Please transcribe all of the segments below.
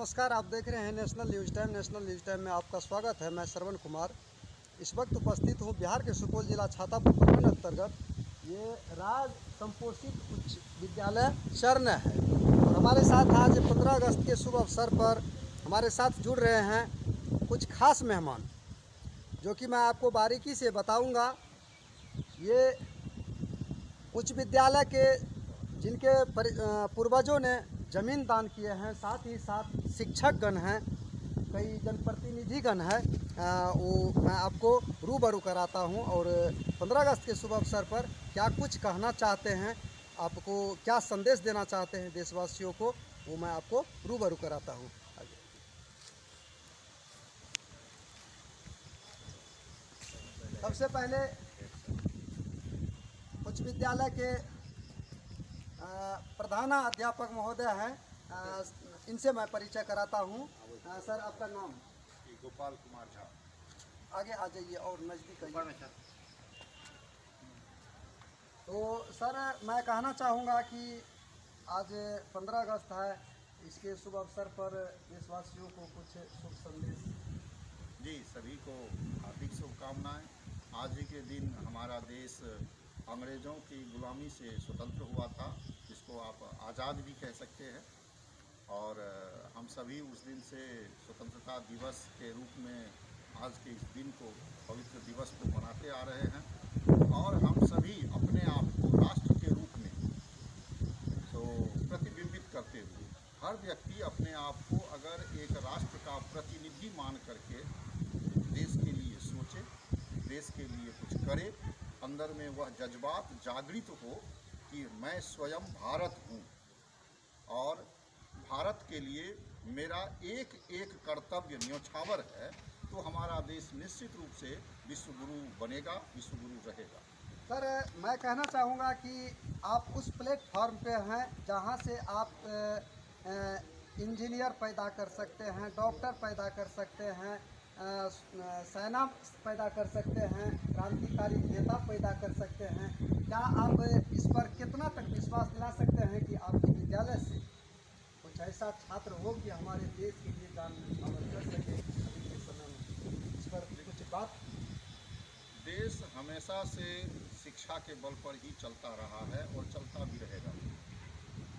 नमस्कार, आप देख रहे हैं national news time. National news time में आपका स्वागत है। मैं श्रवण कुमार इस वक्त उपस्थित हूँ बिहार के सुपौल जिला छातापुर प्रखंड अंतर्गत ये राज संपोषित उच्च विद्यालय चरण है। और हमारे साथ आज 15 अगस्त के शुभ अवसर पर हमारे साथ जुड़ रहे हैं कुछ खास मेहमान, जो कि मैं आपको बारीकी से बताऊँगा। ये उच्च विद्यालय के जिनके पूर्वजों ने ज़मीन दान किए हैं, साथ ही साथ शिक्षकगण हैं, कई जनप्रतिनिधिगण हैं, वो मैं आपको रूबरू कराता हूं। और 15 अगस्त के शुभ अवसर पर क्या कुछ कहना चाहते हैं, आपको क्या संदेश देना चाहते हैं देशवासियों को, वो मैं आपको रूबरू कराता हूं। सबसे पहले उच्च विद्यालय के प्रधान अध्यापक महोदय हैं, इनसे मैं परिचय कराता हूं। सर, आपका नाम? गोपाल कुमार झा। आगे आ जाइए और नज़दीक आइए। तो सर, मैं कहना चाहूँगा कि आज 15 अगस्त है, इसके शुभ अवसर पर देशवासियों को कुछ शुभ संदेश। जी, सभी को हार्दिक शुभकामनाएं। आज ही के दिन हमारा देश अंग्रेज़ों की गुलामी से स्वतंत्र हुआ था, जिसको आप आज़ाद भी कह सकते हैं। और हम सभी उस दिन से स्वतंत्रता दिवस के रूप में आज के इस दिन को, पवित्र दिवस को मनाते आ रहे हैं। और हम सभी अपने आप को राष्ट्र के रूप में तो प्रतिबिंबित करते हुए, हर व्यक्ति अपने आप को अगर एक राष्ट्र का प्रतिनिधि मान करके देश के लिए सोचे, देश के लिए कुछ करे, अंदर में वह जज्बात जागृत हो कि मैं स्वयं भारत हूँ और भारत के लिए मेरा एक एक कर्तव्य न्योछावर है, तो हमारा देश निश्चित रूप से विश्वगुरु बनेगा, विश्वगुरु रहेगा। सर, मैं कहना चाहूँगा कि आप उस प्लेटफॉर्म पे हैं जहाँ से आप इंजीनियर पैदा कर सकते हैं, डॉक्टर पैदा कर सकते हैं, सेना पैदा कर सकते हैं, क्रांतिकारी नेता पैदा कर सकते हैं। क्या आप इस पर कितना तक विश्वास दिला सकते हैं कि आपके विद्यालय से कुछ ऐसा छात्र हो कि हमारे देश के लिए जान न्यौछावर कर सके अभी के समय में? इस पर कुछ बात। देश हमेशा से शिक्षा के बल पर ही चलता रहा है और चलता भी रहेगा।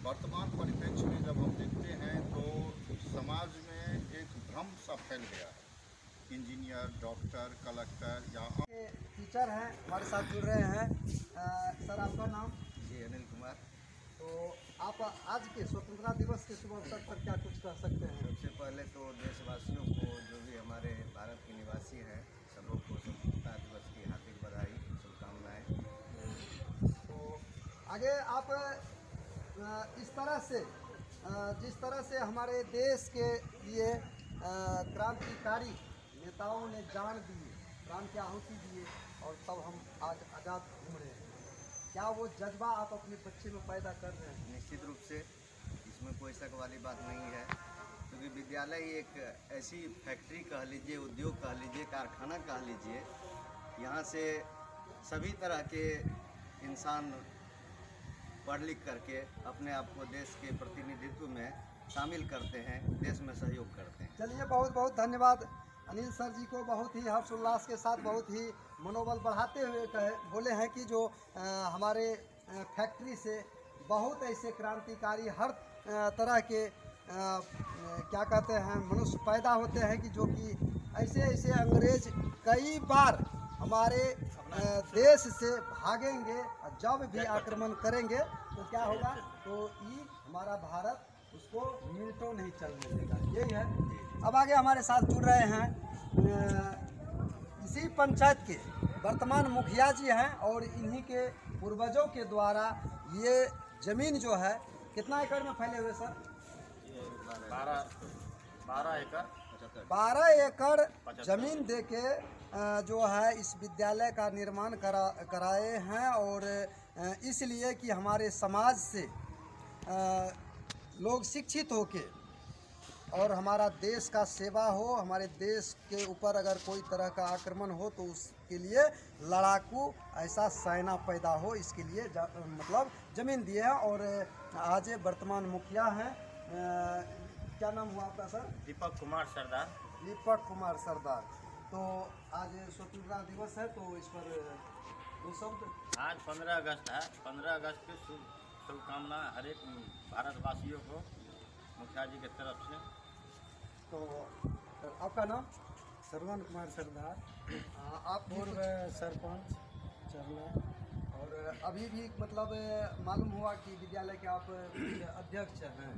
वर्तमान परिप्रेक्ष्य में जब हम देखते हैं तो समाज में एक भ्रम सा फैल गया है। इंजीनियर, डॉक्टर, कलेक्टर या टीचर हैं हमारे साथ जुड़ रहे हैं। सर, आपका नाम? जी, अनिल कुमार। तो आप आज के स्वतंत्रता दिवस के शुभ अवसर पर क्या कुछ कह सकते हैं? सबसे पहले तो देशवासियों को, जो भी हमारे भारत के निवासी हैं, सबों को स्वतंत्रता दिवस की हार्दिक बधाई, शुभकामनाएं। तो आगे आप इस तरह से जिस तरह से हमारे देश के लिए क्रांतिकारी नेताओं ने जान दिए, प्राण की आहुति दिए, और तब हम आज आज़ाद घूम रहे हैं, क्या वो जज्बा आप अपने बच्चे में पैदा कर रहे हैं? निश्चित रूप से इसमें कोई शक वाली बात नहीं है, क्योंकि विद्यालय ही एक ऐसी फैक्ट्री कह लीजिए, उद्योग कह लीजिए, कारखाना कह लीजिए, यहाँ से सभी तरह के इंसान पढ़ लिख करके अपने आप को देश के प्रतिनिधित्व में शामिल करते हैं, देश में सहयोग करते हैं। चलिए, बहुत बहुत धन्यवाद अनिल सर जी को। बहुत ही हर्षोल्लास के साथ, बहुत ही मनोबल बढ़ाते हुए बोले हैं कि जो हमारे फैक्ट्री से बहुत ऐसे क्रांतिकारी हर तरह के क्या कहते हैं मनुष्य पैदा होते हैं कि जो कि ऐसे ऐसे अंग्रेज कई बार हमारे देश से भागेंगे, और जब भी आक्रमण करेंगे तो क्या होगा, तो ये हमारा भारत उसको मिनटों नहीं चलने देगा। यही है। अब आगे हमारे साथ जुड़ रहे हैं इसी पंचायत के वर्तमान मुखिया जी हैं, और इन्हीं के पूर्वजों के द्वारा ये ज़मीन जो है, कितना एकड़ में फैले हुए सर? 12 एकड़ ज़मीन देके जो है इस विद्यालय का निर्माण कराए हैं। और इसलिए कि हमारे समाज से लोग शिक्षित होके और हमारा देश का सेवा हो, हमारे देश के ऊपर अगर कोई तरह का आक्रमण हो तो उसके लिए लड़ाकू ऐसा सेना पैदा हो, इसके लिए मतलब ज़मीन दिए हैं। और आज वर्तमान मुखिया हैं, क्या नाम हुआ आपका सर? दीपक कुमार सरदार। दीपक कुमार सरदार। तो आज स्वतंत्रता दिवस है, तो इस पर दो शब्द। आज 15 अगस्त है। 15 अगस्त की शुभकामनाएं हर एक भारतवासियों को मुखिया जी की तरफ से। तो आपका नाम? श्रवण कुमार सरदार, आप पूर्व सरपंच चरना। और अभी भी मतलब मालूम हुआ कि विद्यालय के आप अध्यक्ष हैं।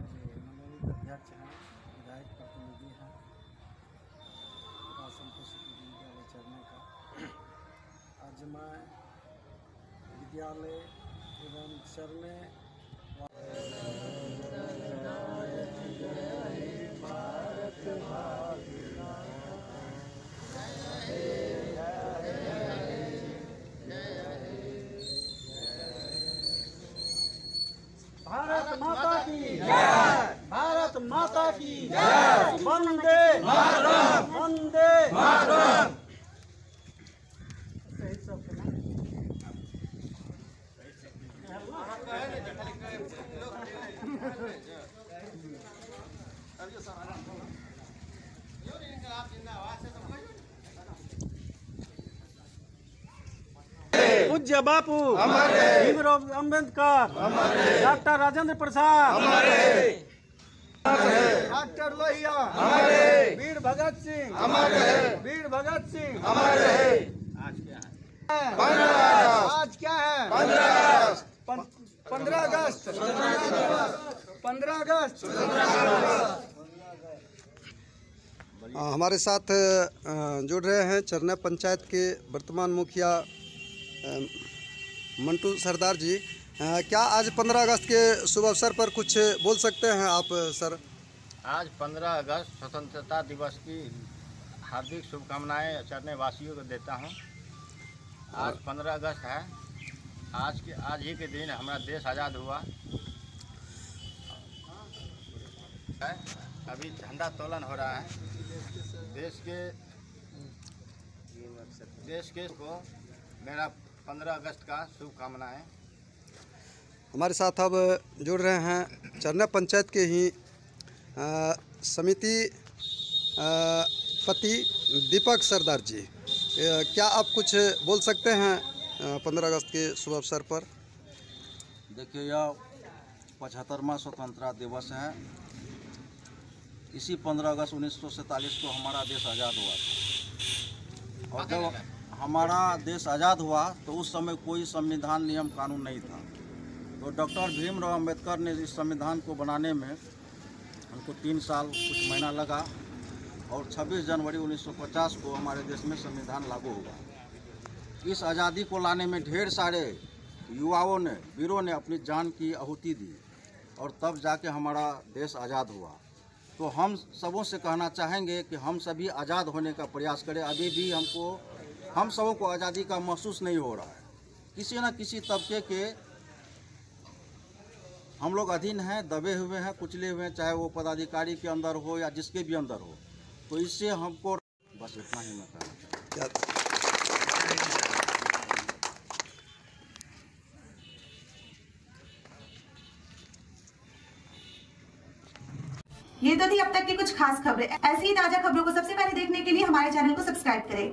मनोनीत अध्यक्ष हैं, विधायक प्रतिनिधि हैं संपोषित विद्यालय चरने का। आज मैं विद्यालय एवं चरने भारत माता की जय, भारत माता की जय, वंदे मातरम, वंदे मातरम। पूज्य बापू भीमराव अम्बेडकर, डॉक्टर राजेंद्र प्रसाद, डॉक्टर लोहिया, वीर भगत सिंह, वीर भगत सिंह। आज क्या है? आज क्या है? 15 अगस्त। 15 अगस्त। हमारे साथ जुड़ रहे हैं चरना पंचायत के वर्तमान मुखिया मंटू सरदार जी। क्या आज 15 अगस्त के शुभ अवसर पर कुछ बोल सकते हैं आप सर? आज 15 अगस्त स्वतंत्रता दिवस की हार्दिक शुभकामनाएं चरने वासियों को देता हूं। आज 15 अगस्त है। आज ही के दिन हमारा देश आज़ाद हुआ है। अभी झंडा तोलन हो रहा है। देश के को मेरा 15 अगस्त का शुभकामनाएं। हमारे साथ अब जुड़ रहे हैं चरना पंचायत के ही समिति पति दीपक सरदार जी। क्या आप कुछ बोल सकते हैं 15 अगस्त के शुभ अवसर पर? देखिए, यह 75वां स्वतंत्रता दिवस है। इसी 15 अगस्त 1947 को हमारा देश आज़ाद हुआ था। और जब हमारा देश आज़ाद हुआ तो उस समय कोई संविधान नियम कानून नहीं था। तो डॉक्टर भीमराव अम्बेडकर ने इस संविधान को बनाने में उनको 3 साल कुछ महीना लगा और 26 जनवरी 1950 को हमारे देश में संविधान लागू हुआ। इस आज़ादी को लाने में ढेर सारे युवाओं ने, वीरों ने अपनी जान की आहुति दी और तब जाके हमारा देश आज़ाद हुआ। तो हम सबों से कहना चाहेंगे कि हम सभी आज़ाद होने का प्रयास करें। अभी भी हम सबों को आज़ादी का महसूस नहीं हो रहा है। किसी न किसी तबके के हम लोग अधीन हैं, दबे हुए हैं, कुचले हुए हैं, चाहे वो पदाधिकारी के अंदर हो या जिसके भी अंदर हो। तो इससे हमको बस इतना ही मैं कहना चाहता हूँ। ये तो थी अब तक की कुछ खास खबरें। ऐसी ही ताजा खबरों को सबसे पहले देखने के लिए हमारे चैनल को सब्सक्राइब करें।